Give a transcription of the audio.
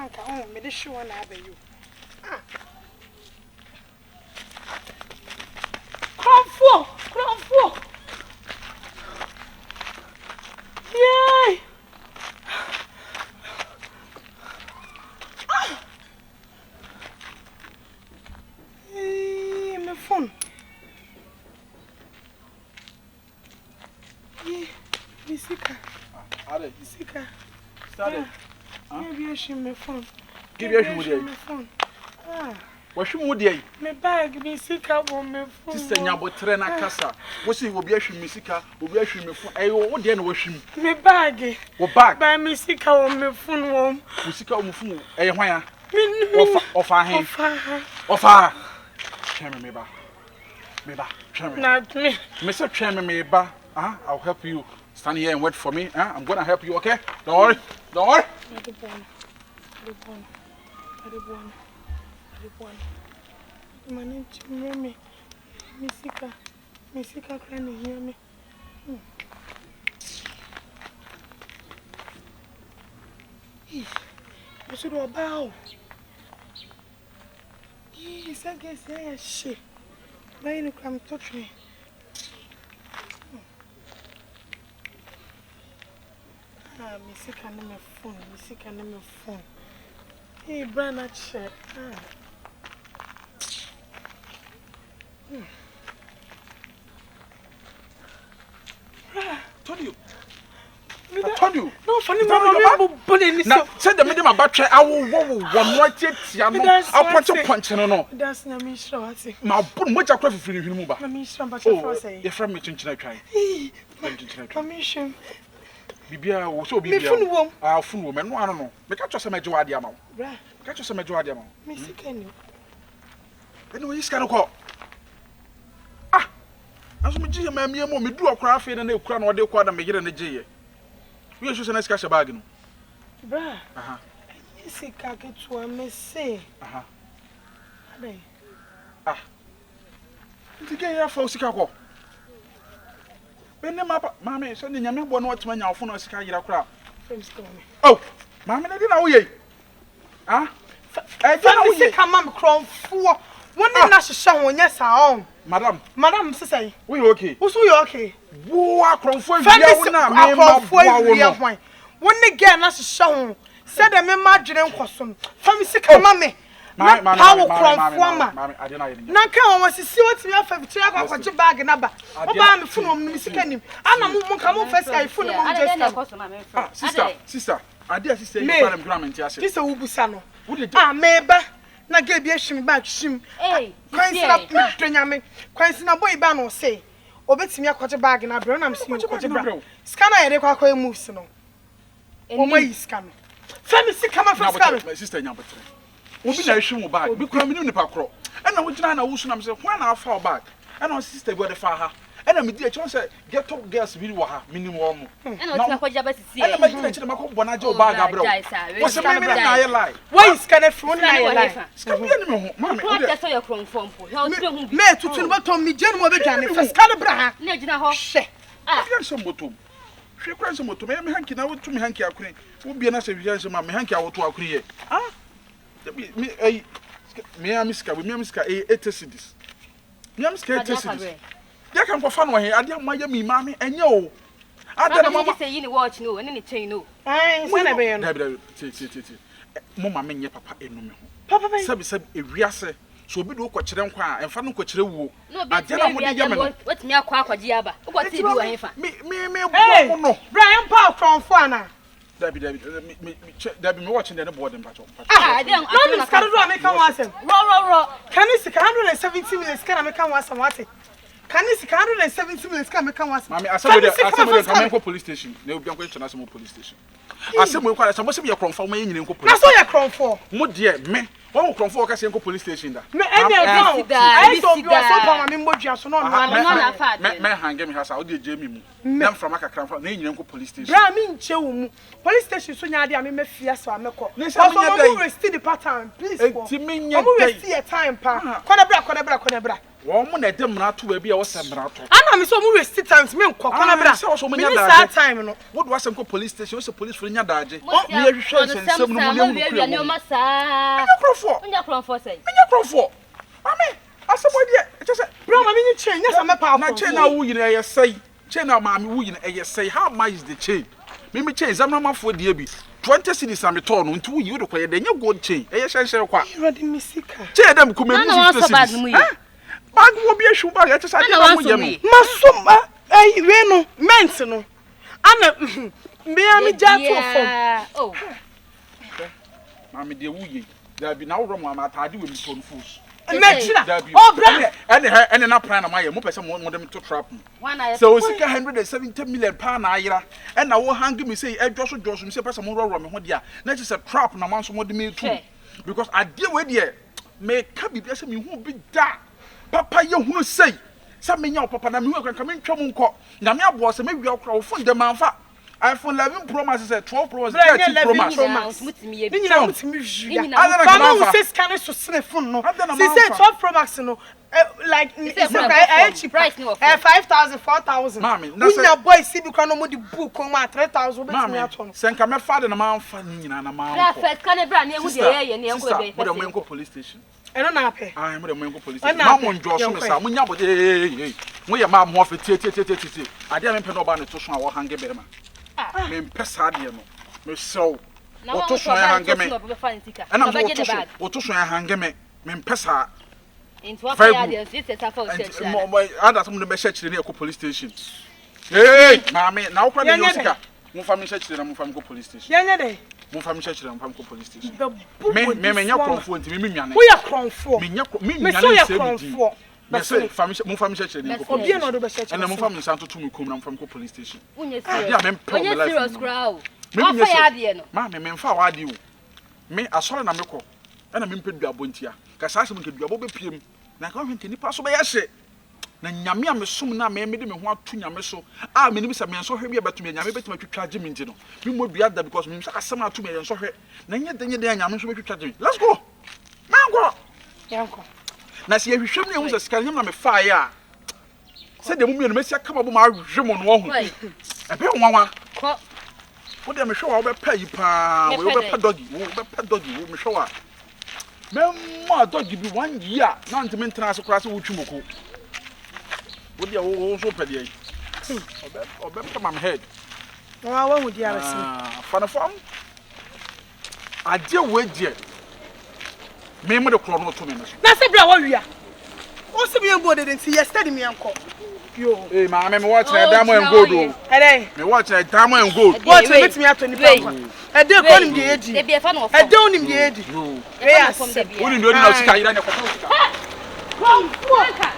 Franka, oh, me the show na be you. Ah. Come for. Yay! Ah. Hey, my phone. Yeah, Misika. Are Misika. started? Maybe I should my phone. Give you my phone. Ah. What you would ye? My bag, Misika, on my phone. Sister Nyabo Trena Casa. What see will be a Misika, will be a shim. I will then wash him. My bag. Or back by Misika on my phone. Misika Mufu, a wire. Of our Chairman Meba. Meba, Chairman. Not me. Mr. Chairman Meba, I'll help you. Stand here and wait for me. I'm gonna help you, okay? Don't worry. Don't worry. My name is Mimi. Misika can hear me. I should have bow. Yes, I guess I am shit. Why you come touch me? Ah, Misika on my phone. Misika on my phone. Hey, Brana check. Told you. I told you. No, funny man. Now, send the medium about try. I will one more tit. I'll punch a punch. No. That's not me, sure. My put much a coffee for you. Move back. You're from me to try. Commission. Bibia will so be our full woman. I don't know. Make up some major amount. Catch us some major amount. Miss Kenny. Anyway, he's gonna call. Ah, as me, G, my mere moment, do a craft and a crown or the quad and make it in the J. We are just an escape bargain. Bra, you see, Kaki to a messy. Ah, to get your folks, Chicago. When the map, Mammy, sending your member not when your phone is carried a crowd. Oh, Mammy, I didn't know ye. Ah, I don't know, come on, crown four. One national show, yes, our own. Madam, say, we okay. Who's we okay? Who are crown four? One again, that's a show. Said a member costume. Family sick, mammy. My power crown former. I didn't know. Nanka was to see what we have for the bag and number. I'm from Mississippi. I'm come first. I full sister. I dare say, Madam Grammont, yes, this is Ubusano. Ah, Meba, na gave you shim back shim. Eh, Quincy, Quincy, boy, Bano say, Obet me a quarter bag and I burn. I'm seeing quarter bro. Scanner, I require moves no. Oh, my scanner. Family sick, come up from my sister. We'll be nice shoe bag, we come in the park. And I would try to loosen myself when I fall back. And our sister got the fire. And I'm a dear chance, get top girls, video, minimum. And I'm going to see a Bonajo bag. What's the matter? I lie. Why is can I phone? I lie. Mamma, that's all your crown form. May to tell what Tommy General began first Calabra. Legend, share. I got some bottom. She cries some to me, hanky now to me, hanky. I would be an answer if my hanky out to our create. Ah, me, Miska, with me, Miska, a cities. Miska, ya kan ko fa no he ade ma ya mi mami enye o ade na mama say you watch no and any chain no ai se na be no ti mo ma menye papa enu me ho papa sabi ewiase so obi do ko kire nkwa a emfa no ko kire wuo ade na mo de ya me no wetimi akwa akwaji aba ukwati bi wa hefa me bo no Brian Paul Kronfo ana Dabi me watching the board and patch. Ah, then no scan do make am wasem. Ro. Can you see 170 minutes can make am wasem what? Can you see 170 minutes can make am wasem? Mami, I said come go police station. They will be going to national police station. I said we quite some be Kronfo me nyine go police. Na so ya Kronfo. Mo de me. Won Kronfo ka se go police station da. Me I so be so pa me mbodua so no na fa. Me hange me hasa o de jemi mu. Dem from akakranfa na nyine go police station. Bra me nche wo mu. Police station so nya de am me fia so ameko. So we rest the pattern please for. Ti me nya dey. We rest your time pa. Kona bra. Woman at them not to be a was a brato. I'm so moving times, me and Coconut. Time. What was a police station? Was a police for Yadaji? What you should say some Mammy. I said, just bro, I mean, you change. Yes, I'm a power. My chain now, you say, chain now, mammy, you say, how much is the chain? Mimi chains, I'm not for the abbey. 20 cities I'm return on 2 you require then you go chain. I shall quite. You are the Missika. Chain them come in. Bag will be a shoe bag. I just said, Masuma, Reno, Mansino. I'm a me, I'm Oh, mammy, dear, we there be now room. I'm at I do with phone fools. Oh, brother, and then I plan on my moped, someone want them to trap me. So it's 170 million pound a year, and I will hang me say, Joshua, say, person more wrong, what dear. That is a trap, and I want someone to me too. Because I deal with you, may come be blessing me who be that. Papa, you who say, some men your papa, and you can come in trouble. Now, my boss, maybe you'll crowd for the man. iPhone 11 Pro Max is a 12 Pro Max. 13 Pro Max. I says can I sniff no. She said 12 Pro Max no. Like it's a cheap price 5,000 4,000. Mommy, when your boy see because no more the book come 3,000 bet me at home. Send come father na man funny na man. That first can e bra na ehu dey ye go the Mengo police station. I don't know pay. I am the Mengo police station. Mam on Joshua me sa munya bo eh. Mo ye mam ho fe tie. Ade am pe no ba ne to so a wo hange be ma. Me pesa de no. Me so. Wo to so hange me. Na wo to so hange me. Me pesa. Into what I did, this is a phone. Other some the message in the police station. Hey, mammy, now can you see? Mufam church in Mufam police station. Yanya, Mufam church in Mufam police station. Me, your conform to me. We are conform. Me, so you're conform. Mufam church in the and the Mufam Santo to me come from police station. When serious crowd. Mammy, men for you. Me, I saw an amico, and I'm in Pedua. Kasasa mke duabo be piem na ka hwente nipa so be yahye na nyame amesum na me me de me ho atu nyame so a me nim se me nso hwe bi betumi nyame betumi twitwa gye me nti no me mo dua da because me saka sama atu me nso hwe na nye de nyame so betwitwa gye me let's go mango yanko na se yehwehwem ne hu se sika nyam na me fa ya se de mu me no mesia kama bo ma hwe mo no ho ebe nwanwa ko wo de me hwe wa wo be pa yi pa wo be pa doggy wo me hwe wa Memma doggy be 1 year. Not to maintain us across the Wuchumuko. Would you also pay? Or better my head. What would you ever see? For the farm? I deal with you. Member the chrono 2 minutes. That's a bra warrior. What's the mere body didn't see yesterday, me uncle? Yo, hey, my mammy watching a diamond and gold. Hey, me watching a diamond and gold. What makes me up to the plane? I don't call him the edge. They be a fan of I don't him the edge. Yes, from the wouldn't do it. Come, Franka.